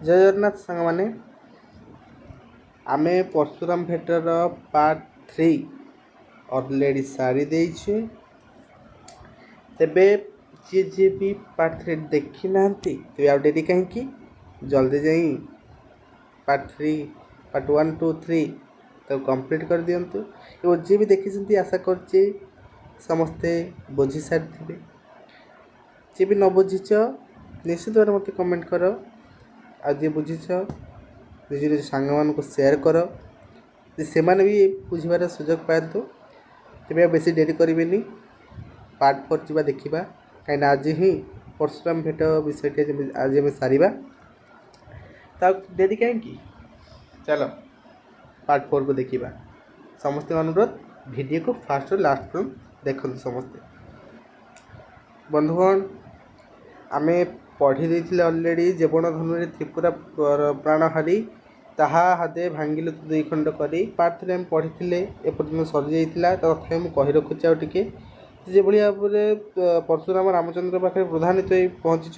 जय जगन्नाथ सांग माने आमे परशुराम भेटर पार्ट 3 ऑलरेडी सारी देइछे। तेबे जे भी पार्ट 3 देखी नांती तेबे आउ डेरी कहीं जल्दी जाई पार्ट 3 पार्ट 1 2 3 तो कंप्लीट कर दियंतु। एवं जे भी देखी आशा करछे समस्ते बुझी सारी थे। जे भी न बुझीच निश्चित भाव मत कमेंट कर। आज बुझीच निज निज सांग मान को शेयर कर से माने भी बुझार सुजोग पातु। तेज बेसी डेरी करेनि पार्ट 4 जा देखा कहीं आज ही परशुराम भेट विषय आज आम सारा डेरी कहीं चलो पार्ट 4 को देखा। समस्त अनुरोध वीडियो को फास्ट और लास्ट फ्रम देखते समस्ते बंधुगण आमे पढ़ी देथिले ऑलरेडी जेवण धनु त्रिपुरा प्राणहारी ताहा हादे भांगिलु 2 खंड करी पार्ट 3 पढ़ी एपर्तन सरी जाइतिला। तथा मुझे कही रखुच्छे आउ टिके जे भली भाव परशुराम रामचंद्र पाखे प्रधानित पहुँची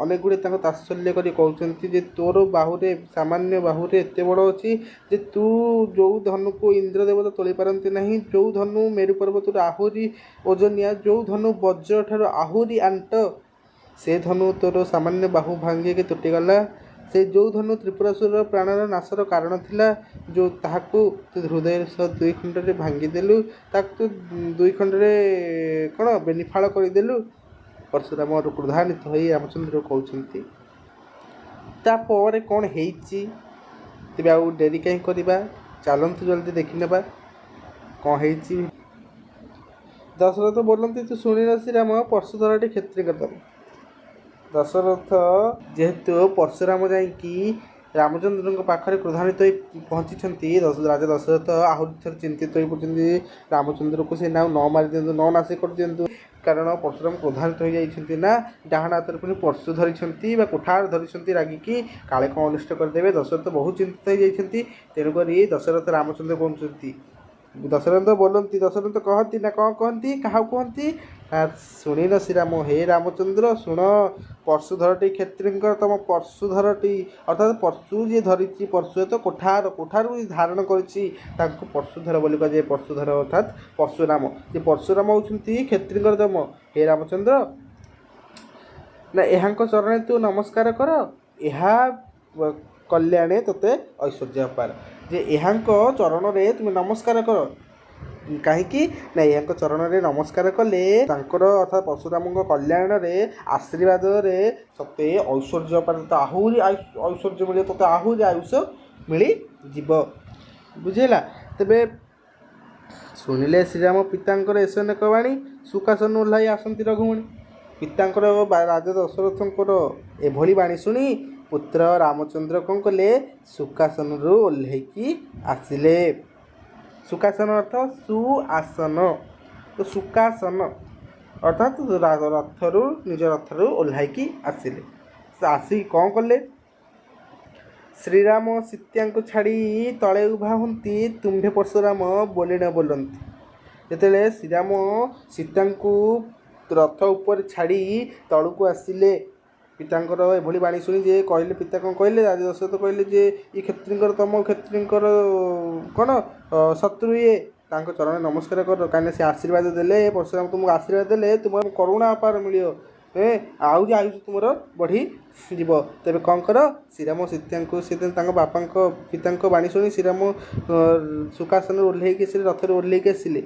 अनेक गुड़े तात्सल्य कर कहते जे तोर बाहुरे सामान्य बाहुरे एत बड़ अच्छी जे तू जो धनु को इंद्र देवता तोली पारती ना जो धनु मेरु पर्वत आहरी ओजनिया जो धनु वज्र ठार आहरी आंट से धनु तोर सामान्य बाहु भांगे के तुटिगला। से जो धनु त्रिपुरासुर प्राणर नाशर कारण थिला जो ताहाकू हृदय सह 2 खंड भांगीदेलु ताकू 2 खंड कौन बेनिफाल करदेलु। परशुराम क्रोधान्वित हो रामचंद्र कहते तापर कौन होती तेज आउ डेरी कहीं करवा चलतु जल्दी देखी नेबा कौन होती। दशरथ बोलते तू शुणी श्रीराम परशुधर क्षत्रिय करदम। दशरथ जेहेतु परशुराम जाकि रामचंद्र पाखे क्रोधान्वित पहुँची राजा दशरथ आहरी थर चिंतित हो रामचंद्र को से ना न मारी दिंतु न नाश कर दिंतु कारण परशुराम क्रोधान्वित हो जाती ना डाण हाथ में परशु धरी कुठार धरी रागिकी काले कौन अनिष्ट करदे। दशरथ बहुत चिंतित हो जाती तेणुक दशरथ रामचंद्र कहते दशरथ बोलती दशरथ कहती ना कौन कहती क्या कहती शुणी न श्रीराम हे रामचंद्र शुण परशुधर क्षत्रिय तुम परशुधर अर्थात परशु जी धरी परशु तो कोठार कोठार धारण कर परशुधर बोली कह परशुधर अर्थात परशुराम जे परशुराम होती क्षत्रिय दम हे रामचंद्र ना यहाँ चरण तू नमस्कार कर यह कल्याणे तोते ऐश्वर्य पार जे यहाँ चरण में तुम नमस्कार कर कहीं ना यहाँ चरण में नमस्कार कले अर्थात परशुराम कल्याण आशीर्वाद सते ऐश्वर्य पार तो आहरी ऐश्वर्य मिले तो आहरी आयुष मिल जीव बुझेगा। तेबे शुणिले श्रीराम पितांकर एसनेक वाणी सुखासन ओह्लाई आसती रघुमणि पितांकर राजा दशरथंकर एभली वाणी शुणी पुत्र रामचंद्र कौन कले सुखासन ओह्लैकी आसिले। सुखासन अर्थ सुआसन तो सुखासन अर्थात रथरु निज रथरु ओह्लैकी आसिले। आसी कौन कले श्रीराम सीत्या को छाड़ी तले उभा हंती तुम्भे परशुराम बोली न बोलती जिते श्रीराम सीता रथ उपर छाड़ी तलू को आसिले पितांकर एभली बाणी शुणी जे कहले पिता कौन कहले राजा दशरथ कहले जे ये क्षत्रिय तम क्षत्रिय कौन शत्रु ये चरण नमस्कार कर कहीं से आशीर्वाद देले परशुराम तुमको आशीर्वाद देले तुम करुणा अपार मिल आउज आयुष तुम बढ़ी जीव। तेरे कौन कर श्रीराम सीता से बापा पिता बाणी शुणी श्रीराम सुखासन ओह्लैकी रथ ओह्लैकी आसिले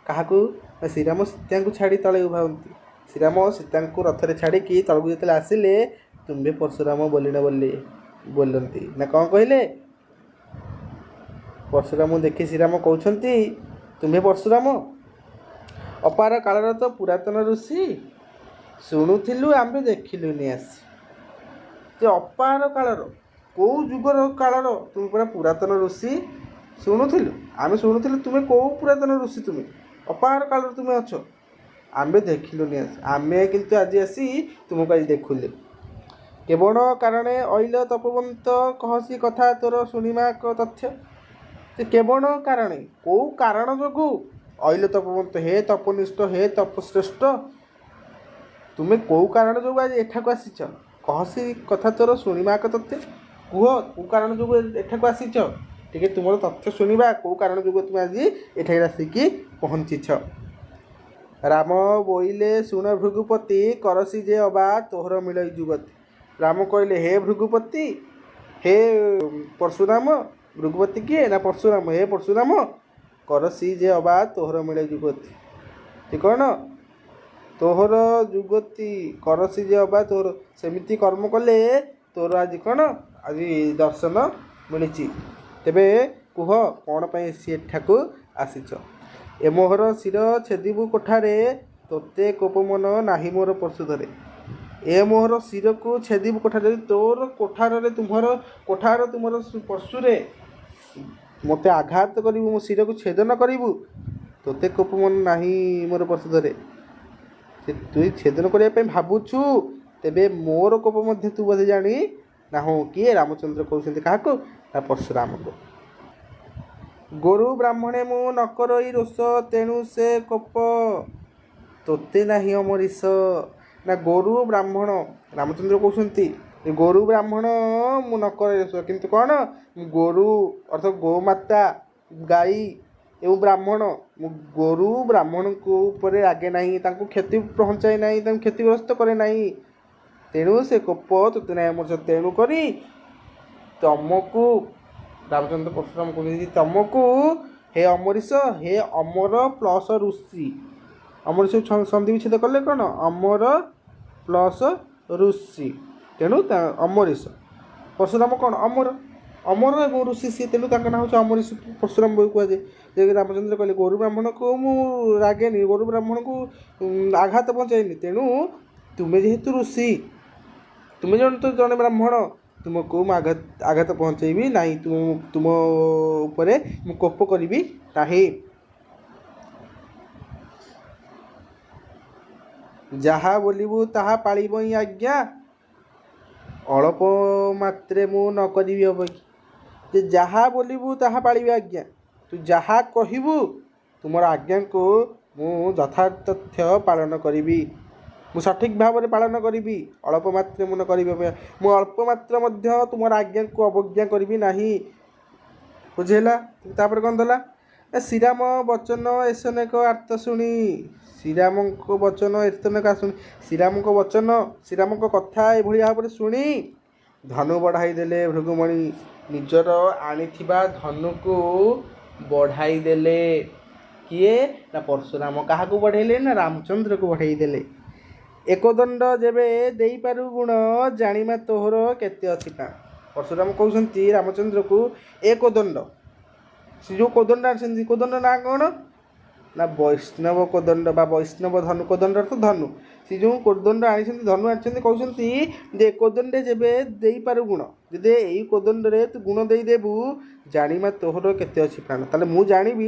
क्या श्रीराम सीता को छाड़ी तले उभा हंती श्रीराम सीता को रथ छाड़ी तलू जो आसिले तुम्हें परशुराम बोली न बोलती ना कौन कहले परशुराम देखी श्रीराम कहते तुम्हें परशुराम अपार कालर तो पुरातन ऋषि शुणुलु आम देखिलुनि आसी जे अपार कालर कौ जुगर कालर तुम पूरा पुरातन ऋषि शुणुलु आम शुणुलु तुम्हें कौ पुरातन ऋषि तुम्हें अपार कालर तुम्हें अच्छ आमे देखिलुनि आसी आमे किंतु आज आसी तुमको आज देखुले केवल कारण अइल तपवंत कहसी कथा तोर शुणिमा तथ्य केवल कारण कौ कारण जो अइल तपवंत हे तपनिष्ठ हे तपश्रेष्ठ तुम्हें कौ कारण जो आज एठाक आसीच କହସି କଥା ତୋର ଶୁଣିବା ଆଗ ତଥ୍ୟ କୁହ କେଉଁ କାରଣ ଯୋଗୁଁ ଏଠାକୁ ଆସିଛ ଟିକେ ତୁମର ତଥ୍ୟ ଶୁଣିବା କେଉଁ କାରଣ ଯୋଗୁଁ ତୁମେ ଆଜି ଏଠାରେ ଆସିକି ପହଞ୍ଚିଛ। ରାମ ବୋଇଲେ ଶୁଣ ଭୃଗୁପତି କରସି ଯେ ଅବା ତୋହର ମିଳଇ ଯୁଗତି। ରାମ କହିଲେ ହେ ଭୃଗୁପତି ହେ ପରଶୁରାମ। ଭୃଗୁପତି କିଏ ନା ପରଶୁରାମ। ହେ ପରଶୁରାମ କରସି ଯେ ଅବା ତୋହର ମିଳଇ ଯୁଗତି। କ'ଣ ତୋହର ଯୁଗତି କରସି ଯେ ଅବା ତୋହର ସେମିତି କର୍ମ କଲେ ତୋର ଆଜି କ'ଣ ଆଜି ଦର୍ଶନ ମିଳିଛି। ତେବେ କୁହ କ'ଣ ପାଇଁ ଏଠାକୁ ଆସିଛ। ଏ ମୋହର ଶିର ଛେଦିବୁ କୋଠାରେ ତୋତେ କୋପମନ ନାହିଁ ମୋର ପରଶୁ ଧରେ। ଏ ମୋହର ଶିରକୁ ଛେଦିବୁ କୋଠାରେ ତୋର କୋଠାରରେ ତୁମର ପରଶୁରେ ମୋତେ ଆଘାତ କରିବୁ ମୋ ଶିରକୁ ଛେଦନ କରିବୁ ତୋତେ କୋପମନ ନାହିଁ ମୋର ପରଶୁ ଧରେ। ତୁ ଛେଦନ କରିବା ପାଇଁ ଭାବୁଛୁ ତେବେ ମୋର କୋପ ମଧ୍ୟ ତୁ ବୋଧେ ଜାଣି ନାହୁଁ। କିଏ ରାମଚନ୍ଦ୍ର କହୁଛନ୍ତି କାହାକୁ ନା ପରଶୁରାମକୁ। ଗୋରୁ ବ୍ରାହ୍ମଣେ ମୁଁ ନ କରଇ ରୋଷ ତେଣୁ ସେ କୋପ ତୋତେ ନାହିଁ ଅମରିଷ। ନା ଗୋରୁ ବ୍ରାହ୍ମଣ ରାମଚନ୍ଦ୍ର କହୁଛନ୍ତି ଗୋରୁ ବ୍ରାହ୍ମଣ ମୁଁ ନ କରଇ ରୋଷ କିନ୍ତୁ କ'ଣ ଗୋରୁ ଅର୍ଥାତ ଗୋମାତା ଗାଈ ଏବଂ ବ୍ରାହ୍ମଣ ମୁଁ ଗୋରୁ ବ୍ରାହ୍ମଣଙ୍କୁ ଉପରେ ରାଗେ ନାହିଁ ତାଙ୍କୁ କ୍ଷତି ପହଞ୍ଚାଏ ନାହିଁ ତାଙ୍କୁ କ୍ଷତିଗ୍ରସ୍ତ କରେ ନାହିଁ। ତେଣୁ ସେ କୋପ ତୋତେ ନାହିଁ ଅମରିଷ। ତେଣୁ କରି ତମକୁ ରାମଚନ୍ଦ୍ର ପରଶୁରାମ କହୁଛନ୍ତି ତମକୁ ହେ ଅମରିଷ ହେ ଅମର ପ୍ଲସ୍ ଋଷି। ଅମରିଷ ସନ୍ଧି ବିଚ୍ଛେଦ କଲେ କ'ଣ ଅମର ପ୍ଲସ୍ ଋଷି ତେଣୁ ଅମରିଷ। ପରଶୁରାମ କ'ଣ ଅମର ଏବଂ ଋଷି ସିଏ ତେଣୁ ତାଙ୍କ ନାଁ ହେଉଛି ଅମରିଷ ପରଶୁରାମ ବୋଲି କୁହାଯାଏ। ଯେ ରାମଚନ୍ଦ୍ର କହିଲେ ଗୋରୁ ବ୍ରାହ୍ମଣକୁ ମୁଁ ରାଗେନି ଗୋରୁ ବ୍ରାହ୍ମଣକୁ ଆଘାତ ପହଞ୍ଚାଏନି ତେଣୁ ତୁମେ ଯେହେତୁ ଋଷି ତୁମେ ଜଣେ ବ୍ରାହ୍ମଣ ତୁମକୁ ମୁଁ ଆଘାତ ପହଞ୍ଚାଇବି ନାହିଁ ତୁମ ଉପରେ ମୁଁ କୋପ କରିବି ନାହିଁ। ଯାହା ବୋଲିବୁ ତାହା ପାଳିବଇ ଆଜ୍ଞା ଅଳ୍ପ ମାତ୍ରେ ମୁଁ ନ କରିବି ହବ କି। ଯେ ଯାହା ବୋଲିବୁ ତାହା ପାଳିବି ଆଜ୍ଞା ତୁ ଯାହା କହିବୁ ତୁମର ଆଜ୍ଞାକୁ ମୁଁ ଯଥାତଥ୍ୟ ପାଳନ କରିବି ମୁଁ ସଠିକ୍ ଭାବରେ ପାଳନ କରିବି। ଅଳ୍ପ ମାତ୍ରେ ମୁଁ ନ କରିବି ମୁଁ ଅଳ୍ପ ମାତ୍ର ମଧ୍ୟ ତୁମର ଆଜ୍ଞାକୁ ଅବଜ୍ଞା କରିବି ନାହିଁ। ବୁଝିହେଲା। ତାପରେ କ'ଣ ଦେଲା ଶ୍ରୀରାମ ବଚନ ଏସନେକ ଆର୍ତ ଶୁଣି। ଶ୍ରୀରାମଙ୍କ ବଚନ ଏତନେକ ଶୁଣି ଶ୍ରୀରାମଙ୍କ ବଚନ ଶ୍ରୀରାମଙ୍କ କଥା ଏଭଳି ଭାବରେ ଶୁଣି ଧନୁ ବଢ଼ାଇ ଦେଲେ ଭୃଗୁମଣି ନିଜର ଆଣିଥିବା ଧନୁକୁ ବଢ଼ାଇ ଦେଲେ। କିଏ ନା ପରଶୁରାମ କାହାକୁ ବଢ଼େଇଲେ ନା ରାମଚନ୍ଦ୍ରକୁ ବଢ଼େଇ ଦେଲେ। ଏକଦଣ୍ଡ ଯେବେ ଦେଇପାରୁ ଗୁଣ ଜାଣିମା ତୋହର କେତେ ଅଛି ପ୍ରାଣ। ପରଶୁରାମ କହୁଛନ୍ତି ରାମଚନ୍ଦ୍ରକୁ ଏକଦଣ୍ଡ ସେ ଯେଉଁ କୋଦଣ୍ଡ ଆଣିଛନ୍ତି କୋଦଣ୍ଡ ନାଁ କ'ଣ ନା ବୈଷ୍ଣବ କୋଦଣ୍ଡ ବା ବୈଷ୍ଣବ ଧନୁ କୋଦଣ୍ଡ ଅର୍ଥ ଧନୁ। ସେ ଯେଉଁ କୋଦଣ୍ଡ ଆଣିଛନ୍ତି ଧନୁ ଆଣିଛନ୍ତି କହୁଛନ୍ତି ଯେ କୋଦଣ୍ଡେ ଯେବେ ଦେଇପାରୁ ଗୁଣ ଯଦି ଏଇ କୋଦଣ୍ଡରେ ତୁ ଗୁଣ ଦେଇଦେବୁ ଜାଣିମା ତୋହର କେତେ ଅଛି ପ୍ରାଣ ତାହେଲେ ମୁଁ ଜାଣିବି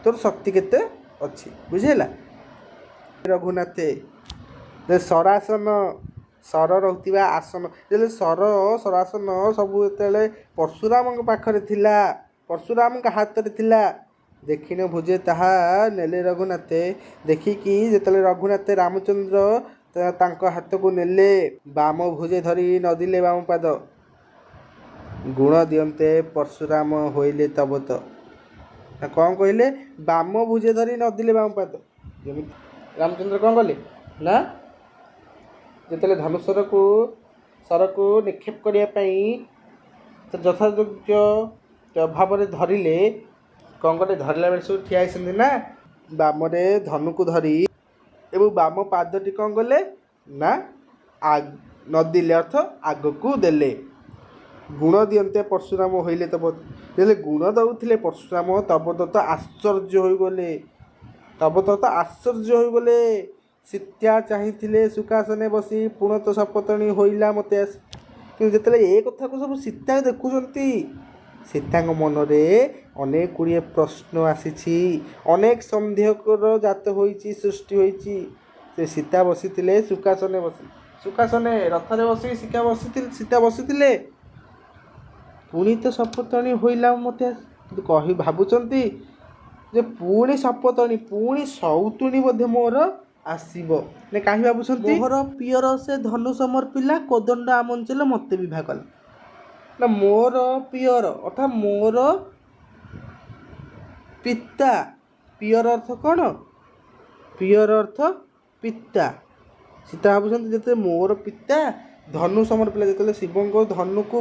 ତୋର ଶକ୍ତି କେତେ ଅଛି। ବୁଝିହେଲା। ରଘୁନାଥେ ସରାସନ ସର ରହୁଥିବା ଆସନ ଯେତେବେଳେ ସରାସନ ସବୁ ଯେତେବେଳେ ପରଶୁରାମଙ୍କ ପାଖରେ ଥିଲା ପରଶୁରାମଙ୍କ ହାତରେ ଥିଲା ଦେଖିନ ଭୁଜେ ତାହା ନେଲେ ରଘୁନାଥେ। ଦେଖିକି ଯେତେବେଳେ ରଘୁନାଥ ରାମଚନ୍ଦ୍ର ତାଙ୍କ ହାତକୁ ନେଲେ ବାମ ଭୁଜେ ଧରି ନଦିଲେ ବାମ ପାଦ ଗୁଣ ଦିଅନ୍ତେ ପରଶୁରାମ ହୋଇଲେ ତବତ। କ'ଣ କହିଲେ ବାମ ଭୁଜେ ଧରି ନଦିଲେ ବାମ ପାଦ। ଯେମିତି ରାମଚନ୍ଦ୍ର କ'ଣ କଲେ ନା ଯେତେବେଳେ ସରକୁ ନିକ୍ଷେପ କରିବା ପାଇଁ ଯଥାଯୋଗ୍ୟ ଭାବରେ ଧରିଲେ କ'ଣ କଲେ ଧରିଲା ବେଳେ ସବୁ ଠିଆ ହେଇଛନ୍ତି ନା ବାମରେ ଧନୁକୁ ଧରି ଏବଂ ବାମ ପାଦଟି କ'ଣ କଲେ ନା ନଦିଲେ ଅର୍ଥ ଆଗକୁ ଦେଲେ। ଗୁଣ ଦିଅନ୍ତେ ପରଶୁରାମ ହୋଇଲେ ତବତ ଯେତେବେଳେ ଗୁଣ ଦେଉଥିଲେ ପରଶୁରାମ ତବତତ ଆଶ୍ଚର୍ଯ୍ୟ ହୋଇଗଲେ। ସୀତା ଚାହିଁଥିଲେ ସୁଖାସନେ ବସି ପୁଣତ ଶପଥଣୀ ହୋଇଲା ମୋତେ ଆସି। କିନ୍ତୁ ଯେତେବେଳେ ଏ କଥାକୁ ସବୁ ସୀତା ଦେଖୁଛନ୍ତି ସୀତାଙ୍କ ମନରେ ଅନେକ ଗୁଡ଼ିଏ ପ୍ରଶ୍ନ ଆସିଛି ଅନେକ ସନ୍ଦେହର ଜାତ ହୋଇଛି ସୃଷ୍ଟି ହୋଇଛି। ସେ ସୀତା ବସିଥିଲେ ସୁଖାସନେ ରଥରେ ବସି ସୀତା ବସିଥିଲେ ପୁଣି ତ ଶପଥଣୀ ହୋଇଲା ମୋତେ ଭାବୁଛନ୍ତି ଯେ ପୁଣି ଶପଥଣୀ ପୁଣି ସଉତୁଣୀ ବୋଧେ ମୋର ଆସିବ। କାହିଁ ଭାବୁଛନ୍ତି ମୋହର ପିଅର ସେ ଧନୁ ସମର ପିଲା କୋଦଣ୍ଡ ଆମଞ୍ଚଲ ମୋତେ ବିବାହ କଲା। ନା ମୋର ପିଅର ଅର୍ଥାତ୍ ମୋର ପିତା। ପିଅର ଅର୍ଥ କ'ଣ? ପିଅର ଅର୍ଥ ପିତା। ସୀତା ଭାବୁଛନ୍ତି ଯେତେବେଳେ ମୋର ପିତା ଧନୁ ସମର ପିଲା, ଯେତେବେଳେ ଶିବଙ୍କ ଧନୁକୁ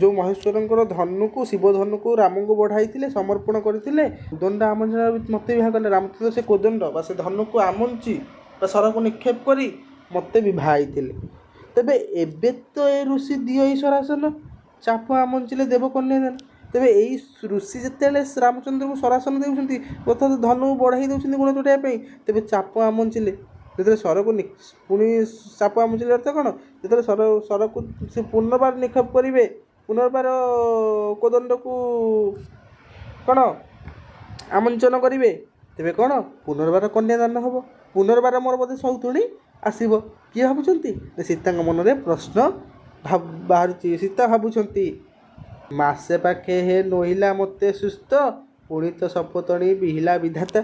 ଯେଉଁ ମହେଶ୍ୱରଙ୍କର ଧନୁକୁ ଶିବ ଧନୁକୁ ରାମଙ୍କୁ ବଢ଼ାଇଥିଲେ, ସମର୍ପଣ କରିଥିଲେ, କୋଦଣ୍ଡ ଆମଞ୍ଚଳ ମୋତେ ବିବାହ କଲେ। ରାମଚନ୍ଦ୍ର ସେ କୋଦଣ୍ଡ ବା ସେ ଧନୁକୁ ଆମଞ୍ଚି ବା ସରକୁ ନିକ୍ଷେପ କରି ମୋତେ ବିବାହ ହେଇଥିଲେ। ତେବେ ଏବେ ତ ଏ ଋଷି ଦିଅ ଇ ସରାସନ ଚାପ ଆମଞ୍ଚିଲେ ଦେବ କନ୍ୟା ଦାନ। ତେବେ ଏଇ ଋଷି ଯେତେବେଳେ ରାମଚନ୍ଦ୍ରଙ୍କୁ ସରାସନ ଦେଉଛନ୍ତି ଅର୍ଥାତ୍ ଧନୁ ବଢ଼ାଇ ଦେଉଛନ୍ତି ଗୁଣ ଚଢ଼ାଇବା ପାଇଁ, ତେବେ ଚାପ ଆମଞ୍ଚିଲେ ଯେତେବେଳେ ସରକୁ ପୁଣି ଚାପ ଆମଞ୍ଚିଲେ ଅର୍ଥ କ'ଣ? ଯେତେବେଳେ ସରକୁ ସେ ପୁନର୍ବାର ନିକ୍ଷେପ କରିବେ, ପୁନର୍ବାର କୋଦଣ୍ଡକୁ କ'ଣ ଆମନ୍ତ୍ରଣ କରିବେ, ତେବେ କ'ଣ ପୁନର୍ବାର କନ୍ୟାଦାନ ହେବ, ପୁନର୍ବାର ମୋର ବୋଧେ ସୌତୁଣୀ ଆସିବ। କିଏ ଭାବୁଛନ୍ତି? ସୀତାଙ୍କ ମନରେ ପ୍ରଶ୍ନ ବାହାରୁଛି। ସୀତା ଭାବୁଛନ୍ତି ମାସେ ପାଖେ ହେ ନୋହିଲା ମୋତେ ସୁସ୍ଥ, ପୁଣି ତ ସପତଣୀ ବିହିଲା ବିଧାତା।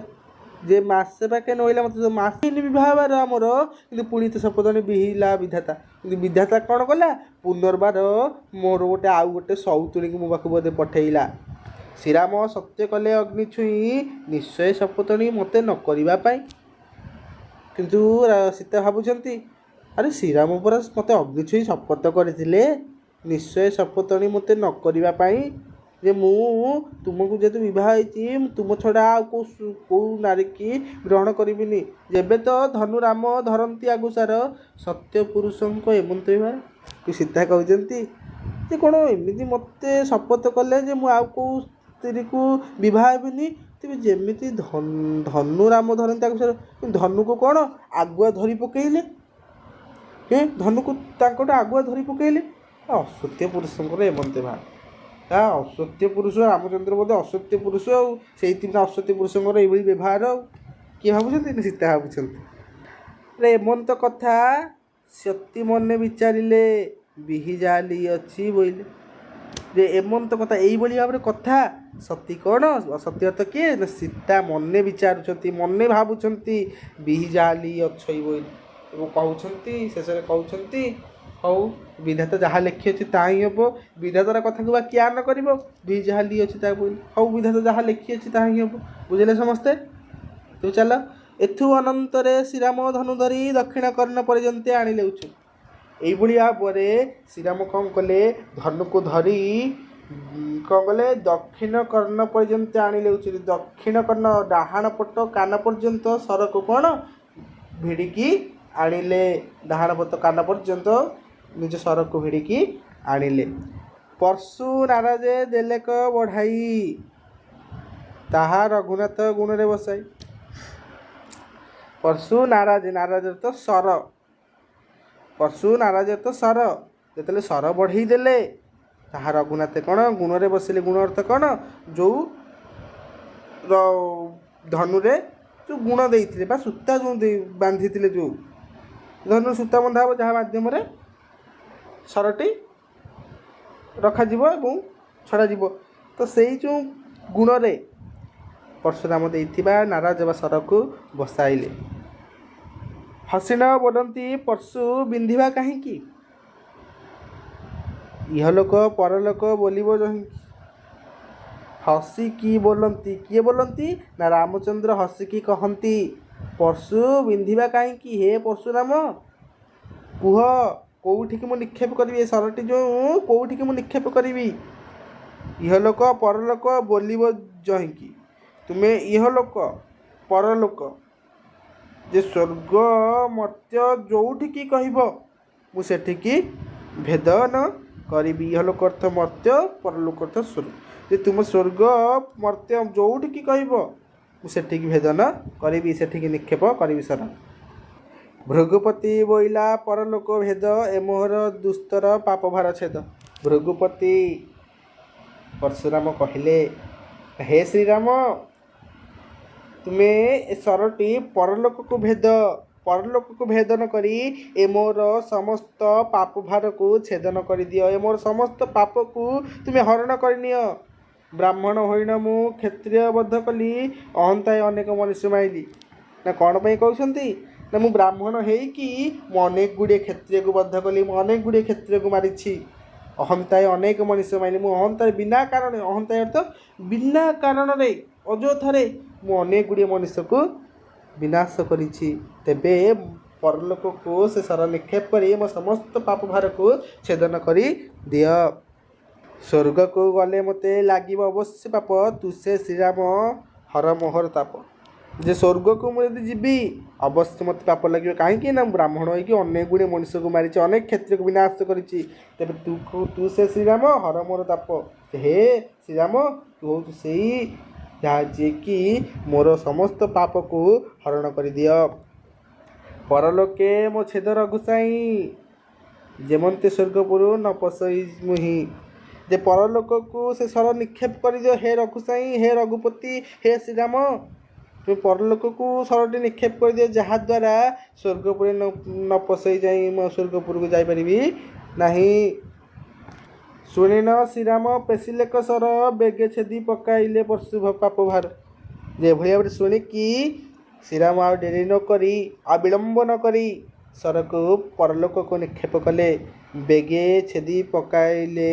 ଯେ ମାସେ ପାଖେ ନୋହିଲା ମୋତେ, ମାସେ ବିବାହ ହେବାର ଆମର, କିନ୍ତୁ ପୁଣି ତ ସପତଣୀ ବିହିଲା ବିଧାତା। କିନ୍ତୁ ବିଧାତା କ'ଣ କଲା? ପୁନର୍ବାର ମୋର ଆଉ ଗୋଟେ ସୌତୁଣୀକୁ ମୋ ପାଖକୁ ବୋଧେ ପଠେଇଲା। ଶ୍ରୀରାମ ସତ୍ୟ କଲେ ଅଗ୍ନି ଛୁଇଁ, ନିଶ୍ଚୟ ସପତଣୀ ମୋତେ ନ କରିବା ପାଇଁ। କିନ୍ତୁ ସୀତା ଭାବୁଛନ୍ତି ଆରେ ଶ୍ରୀରାମ ପରା ମୋତେ ଅଗ୍ନି ଛୁଇଁ ଶପଥ କରିଥିଲେ, ନିଶ୍ଚୟ ସପତଣୀ ମୋତେ ନ କରିବା ପାଇଁ। ଯେ ମୁଁ ତୁମକୁ ଯେହେତୁ ବିବାହ ହେଇଛି, ତୁମ ଛଡ଼ା ଆଉ କେଉଁ ନାରୀକି ଗ୍ରହଣ କରିବିନି। ଯେବେ ତ ଧନୁ ରାମ ଧରନ୍ତି ଆଗୁସାର, ସତ୍ୟ ପୁରୁଷଙ୍କ ଏମନ୍ତ ବିବାହ। ସୀତା କହୁଛନ୍ତି ଯେ କ'ଣ ଏମିତି ମୋତେ ଶପଥ କଲେ ଯେ ମୁଁ ଆଉ କେଉଁ ସ୍ତ୍ରୀକୁ ବିବାହ ହେବିନି। ତେବେ ଯେମିତି ଧନୁ ରାମ ଧରନ୍ତି ଆଗୁସାର, ଧନୁକୁ କ'ଣ ଆଗୁଆ ଧରି ପକେଇଲେ, ଧନୁକୁ ତାଙ୍କଠୁ ଆଗୁଆ ଧରି ପକେଇଲେ। ଅସତ୍ୟ ପୁରୁଷଙ୍କର ଏମନ୍ତ ବିବାହ। ଅସତ୍ୟ ପୁରୁଷ ରାମଚନ୍ଦ୍ର ବୋଧେ ଅସତ୍ୟ ପୁରୁଷ, ଆଉ ସେଇଥିପାଇଁ ଅସତ୍ୟ ପୁରୁଷଙ୍କର ଏଇଭଳି ବ୍ୟବହାର। ଆଉ କିଏ ଭାବୁଛନ୍ତି? ସୀତା ଭାବୁଛନ୍ତି ଏମନ୍ତ କଥା ସତୀ ମନେ ବିଚାରିଲେ, ବିହି ଜାଲି ଅଛି ବୋଇଲେ। ଯେ ଏମନ୍ତ କଥା, ଏଇଭଳି ଭାବରେ କଥା ସତୀ କ'ଣ ଅସତ୍ୟ ଅର୍ଥ କିଏ? ନା ସୀତା ମନେ ବିଚାରୁଛନ୍ତି, ମନେ ଭାବୁଛନ୍ତି, ବିହି ଜାଲି ଅଛଇ ବୋଇଲେ। ଏବଂ କହୁଛନ୍ତି, ଶେଷରେ କହୁଛନ୍ତି ହଉ ବିଧାତା ଯାହା ଲେଖିଅଛି ତାହା ହିଁ ହେବ। ବିଧାତାର କଥାକୁ ବା କିଏ ନ କରିବ? ବିହି ଜାଲି ଅଛି ତାହା ବୋଇଲେ। ହଉ ବିଧାତା ଯାହା ଲେଖିଅଛି ତାହା ହିଁ ହେବ। ବୁଝିଲେ ସମସ୍ତେ? ତୁ ଚାଲ। ଏଥୁ ଅନନ୍ତରେ ଶ୍ରୀରାମ ଧନୁ ଧରି ଦକ୍ଷିଣ କର୍ଣ୍ଣ ପର୍ଯ୍ୟନ୍ତ ଆଣିଲେ ଉଛୁ। ଏଇଭଳି ଭାବରେ ଶ୍ରୀରାମ କ'ଣ କଲେ? ଧନୁକୁ ଧରି କ'ଣ କଲେ? ଦକ୍ଷିଣ କର୍ଣ୍ଣ ପର୍ଯ୍ୟନ୍ତ ଆଣିଲେ ଉଚିତ। ଦକ୍ଷିଣ କର୍ଣ୍ଣ ଡାହାଣ ପଟ କାନ ପର୍ଯ୍ୟନ୍ତ ସରକୁ କ'ଣ ଭିଡ଼ିକି ଆଣିଲେ। ଡାହାଣ ପଟ କାନ ପର୍ଯ୍ୟନ୍ତ ନିଜ ସରକୁ ଭିଡ଼ିକି ଆଣିଲେ। ପର୍ଶୁ ନାରାଜେ ଦେଲେକ ବଢ଼ାଇ, ତାହା ରଘୁନାଥ ଗୁଣରେ ବସାଇ। ପର୍ଶୁ ନାରାଜ, ନାରାଜ ତ ସର, ପର୍ଶୁ ନାରାଜ ତ ସର, ଯେତେବେଳେ ସର ବଢ଼େଇ ଦେଲେ, ତାହା ରଘୁନାଥ କ'ଣ ଗୁଣରେ ବସିଲେ। ଗୁଣ ଅର୍ଥ କ'ଣ? ଯେଉଁ ଧନୁରେ ଯେଉଁ ଗୁଣ ଦେଇଥିଲେ ବା ସୂତା ଯେଉଁ ବାନ୍ଧିଥିଲେ, ଯେଉଁ ଧନୁ ସୂତା ବନ୍ଧା ହେବ, ଯାହା ମାଧ୍ୟମରେ ସରଟି ରଖାଯିବ ଏବଂ ଛଡ଼ାଯିବ। ତ ସେଇ ଯେଉଁ ଗୁଣରେ ପରଶୁରାମ ଦେଇଥିବା ନାରାଜ ବା ସରକୁ ବସାଇଲେ। ହସିଣ ବୋଲନ୍ତି ପର୍ଶୁ ବିନ୍ଧିବା କାହିଁକି, ଇହଲୋକ ପରଲୋକ ବୋଲିବ ଯହିଁକି। ହସିକି ବୋଲନ୍ତି, କିଏ ବୋଲନ୍ତି? ନା ରାମଚନ୍ଦ୍ର ହସିକି କହନ୍ତି ପର୍ଶୁ ବିନ୍ଧିବା କାହିଁକି? ହେ ପରଶୁରାମ କୁହ, କେଉଁଠିକି ମୁଁ ନିକ୍ଷେପ କରିବି? ଏ ସରଟି ଯେଉଁ କେଉଁଠିକି ମୁଁ ନିକ୍ଷେପ କରିବି? ଇହଲୋକ ପରଲୋକ ବୋଲିବ ଯହିଁକି। ତୁମେ ଇହଲୋକ ପରଲୋକ ଯେ ସ୍ୱର୍ଗ ମର୍ତ୍ତ୍ୟ ଯେଉଁଠିକି କହିବ ମୁଁ ସେଠିକି ଭେଦନ କରିବି। ଇହଲୋକ ଅର୍ଥ ମର୍ତ୍ତ୍ୟ, ପରଲୋକ ଅର୍ଥ ସ୍ୱର୍ଗ। ଯେ ତୁମ ସ୍ୱର୍ଗ ମର୍ତ୍ତ୍ୟ ଯେଉଁଠିକି କହିବ ମୁଁ ସେଠିକି ଭେଦନ କରିବି, ସେଠିକି ନିକ୍ଷେପ କରିବି ସର। ଭୃଗୁପତି ବୋଇଲା ପରଲୋକ ଭେଦ, ଏ ମୋହର ଦୁସ୍ତର ପାପ ଭାର ଛେଦ। ଭୃଗୁପତି ପରଶୁରାମ କହିଲେ, ହେ ଶ୍ରୀରାମ ତୁମେ ଏ ସରଟି ପରଲୋକକୁ ଭେଦନ କରି ଏ ମୋର ସମସ୍ତ ପାପ ଭାରକୁ ଛେଦନ କରିଦିଅ। ଏ ମୋର ସମସ୍ତ ପାପକୁ ତୁମେ ହରଣ କରିନିଅ। ବ୍ରାହ୍ମଣ ହୋଇଣ ମୁଁ କ୍ଷତ୍ରିୟ ବଧ କଲି, ଅହନ୍ତାଏ ଅନେକ ମନୁଷ୍ୟ ମାଇଲି। ନା କ'ଣ ପାଇଁ କହୁଛନ୍ତି ନା ମୁଁ ବ୍ରାହ୍ମଣ ହେଇକି ମୁଁ ଅନେକ ଗୁଡ଼ିଏ କ୍ଷତ୍ରିୟକୁ ବଦ୍ଧ କଲି, ମୁଁ ଅନେକ ଗୁଡ଼ିଏ କ୍ଷତ୍ରିୟକୁ ମାରିଛି, ଅହନ୍ତାଏ ଅନେକ ମଣିଷ ମାରିଲି, ମୁଁ ଅହନ୍ତାରେ ବିନା କାରଣ, ଅହନ୍ତାଏ ଅର୍ଥ ବିନା କାରଣରେ ଅଯଥାରେ ମୁଁ ଅନେକ ଗୁଡ଼ିଏ ମଣିଷକୁ ବିନାଶ କରିଛି। ତେବେ ପରଲୋକକୁ ସେ ସର ନିକ୍ଷେପ କରି ମୋ ସମସ୍ତ ପାପ ଭାରକୁ ଛେଦନ କରି ଦିଅ। ସ୍ୱର୍ଗକୁ ଗଲେ ମୋତେ ଲାଗିବ ଅବଶ୍ୟ ପାପ, ତୁ ସେ ଶ୍ରୀରାମ ହର ମୋହର ତାପ। ଯେ ସ୍ୱର୍ଗକୁ ମୁଁ ଯଦି ଯିବି ଅବଶ୍ୟ ମୋତେ ପାପ ଲାଗିବ। କାହିଁକି ନା ମୁଁ ବ୍ରାହ୍ମଣ ହୋଇକି ଅନେକ ଗୁଡ଼ିଏ ମଣିଷକୁ ମାରିଛି, ଅନେକ କ୍ଷତ୍ରିୟକୁ ବିନାଶ କରିଛି। ତେବେ ତୁ ସେ ଶ୍ରୀରାମ ହର ମୋର ତାପ। ହେ ଶ୍ରୀରାମ, ତୁ ହେଉଛୁ ସେଇ ଯାହା ଯିଏକି ମୋର ସମସ୍ତ ପାପକୁ ହରଣ କରିଦିଅ। ପରଲୋକେ ମୋ ଛେଦ ରଘୁସାଇଁ, ଯେମନ୍ତେ ସ୍ୱର୍ଗପୁରୁ ନ ପଶଇ ମୁହିଁ। ଯେ ପରଲୋକକୁ ସେ ସର ନିକ୍ଷେପ କରିଦିଅ ହେ ରଘୁସାଇଁ, ହେ ରଘୁପତି, ହେ ଶ୍ରୀରାମ, ତୁମେ ପରଲୋକକୁ ସରଟି ନିକ୍ଷେପ କରିଦିଅ, ଯାହାଦ୍ୱାରା ସ୍ୱର୍ଗପୁରେ ନ ପଶଇ ଯାଇ ମୁଁ ସ୍ୱର୍ଗପୁରକୁ ଯାଇପାରିବି ନାହିଁ। ଶୁଣିନ ଶ୍ରୀରାମ ପେଶିଲେକ ସର, ବେଗେ ଛେଦି ପକାଇଲେ ପଶୁ ପାପ ଭାର। ଯେଭଳି ଭାବରେ ଶୁଣିକି ଶ୍ରୀରାମ ଆଉ ଡେରି ନ କରି, ଆଉ ବିଳମ୍ବ ନ କରି ସରକୁ ପରଲୋକକୁ ନିକ୍ଷେପ କଲେ, ବେଗେ ଛେଦି ପକାଇଲେ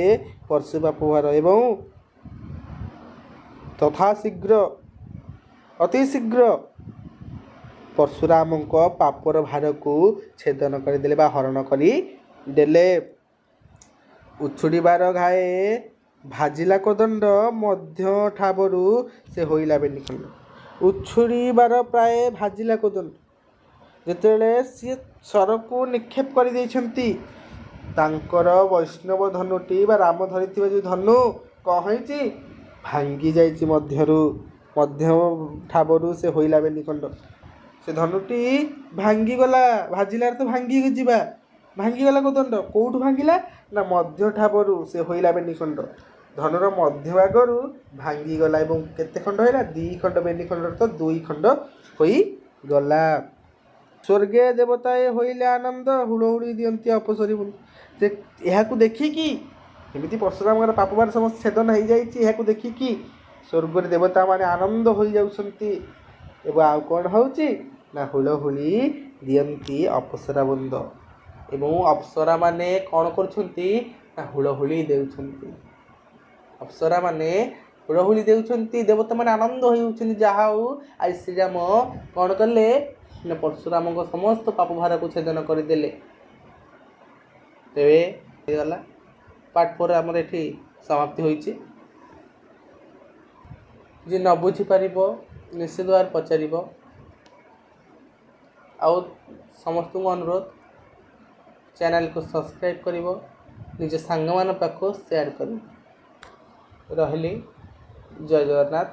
ପଶୁ ପାପ ଭାର ଏବଂ ତଥା ଶୀଘ୍ର, ଅତି ଶୀଘ୍ର ପରଶୁରାମଙ୍କ ପାପର ଭାରକୁ ଛେଦନ କରିଦେଲେ ବା ହରଣ କରିଦେଲେ। ଉଛୁଡ଼ିବାର ଘାଏ ଭାଜିଲା କୋଦଣ୍ଡ, ମଧ୍ୟ ଠାବରୁ ସେ ହୋଇଲା ବେନିଖଣ୍ଡ। ଉଛୁଡ଼ିବାର ପ୍ରାୟ ଭାଜିଲା କୋଦଣ୍ଡ, ଯେତେବେଳେ ସିଏ ସରକୁ ନିକ୍ଷେପ କରିଦେଇଛନ୍ତି, ତାଙ୍କର ବୈଷ୍ଣବ ଧନୁଟି ବା ରାମ ଧରିଥିବା ଯେଉଁ ଧନୁ କ'ଣ ହେଇଛି, ଭାଙ୍ଗି ଯାଇଛି ମଧ୍ୟ ଠାବରୁ ସେ ହୋଇଲା ବେନିଖଣ୍ଡ। ସେ ଧନୁଟି ଭାଙ୍ଗିଗଲା, ଭାଜିଲାରେ ତ ଭାଙ୍ଗି ଯିବା, ଭାଙ୍ଗିଗଲା କୋଦଣ୍ଡ। କେଉଁଠୁ ଭାଙ୍ଗିଲା ନା ମଧ୍ୟ ଠାବରୁ ସେ ହୋଇଲା ବେନିଖଣ୍ଡ। ଧନୁର ମଧ୍ୟ ଭାଗରୁ ଭାଙ୍ଗିଗଲା ଏବଂ କେତେ ଖଣ୍ଡ ହେଲା, 2 ଖଣ୍ଡ, ବେନିଖଣ୍ଡର ତ 2 ଖଣ୍ଡ ହୋଇଗଲା। ସ୍ୱର୍ଗେ ଦେବତାଏ ହୋଇଲେ ଆନନ୍ଦ, ହୁଳହୁଳି ଦିଅନ୍ତି ଅପସରି ବୃନ୍ଦ। ଯେ ଏହାକୁ ଦେଖିକି, ଏମିତି ପରଶୁରାମଙ୍କର ପାପଭାର ସମସ୍ତ ଛେଦନ ହେଇଯାଇଛି, ଏହାକୁ ଦେଖିକି ସ୍ୱର୍ଗରେ ଦେବତାମାନେ ଆନନ୍ଦ ହୋଇଯାଉଛନ୍ତି। ଏବଂ ଆଉ କ'ଣ ହେଉଛି ନା ହୁଳହୁଳି ଦିଅନ୍ତି ଅପସରା ବୃନ୍ଦ। ଏବଂ ଅପ୍ସରାମାନେ କ'ଣ କରୁଛନ୍ତି ନା ହୁଳହୁଳି ଦେଉଛନ୍ତି। ଅପ୍ସରାମାନେ ହୁଳହୁଳି ଦେଉଛନ୍ତି, ଦେବତାମାନେ ଆନନ୍ଦ ହୋଇଯାଉଛନ୍ତି। ଯାହା ହଉ ଆଜି ଶ୍ରୀରାମ କ'ଣ କଲେ ନା ପରଶୁରାମଙ୍କ ସମସ୍ତ ପାପ ଭାରକୁ ଛେଦନ କରିଦେଲେ। ତେବେ ହେଇଗଲା ପାର୍ଟ 4 ଆମର ଏଠି ସମାପ୍ତି ହୋଇଛି। ଯିଏ ନ ବୁଝିପାରିବ ନିଶ୍ଚିତ ଭାବରେ ପଚାରିବ। ଆଉ ସମସ୍ତଙ୍କୁ ଅନୁରୋଧ, ଚ୍ୟାନେଲକୁ ସବସ୍କ୍ରାଇବ୍ କରିବ, ନିଜ ସାଙ୍ଗମାନଙ୍କ ପାଖକୁ ସେୟାର କରିବ। ରହିଲି, ଜୟ ଜଗନ୍ନାଥ।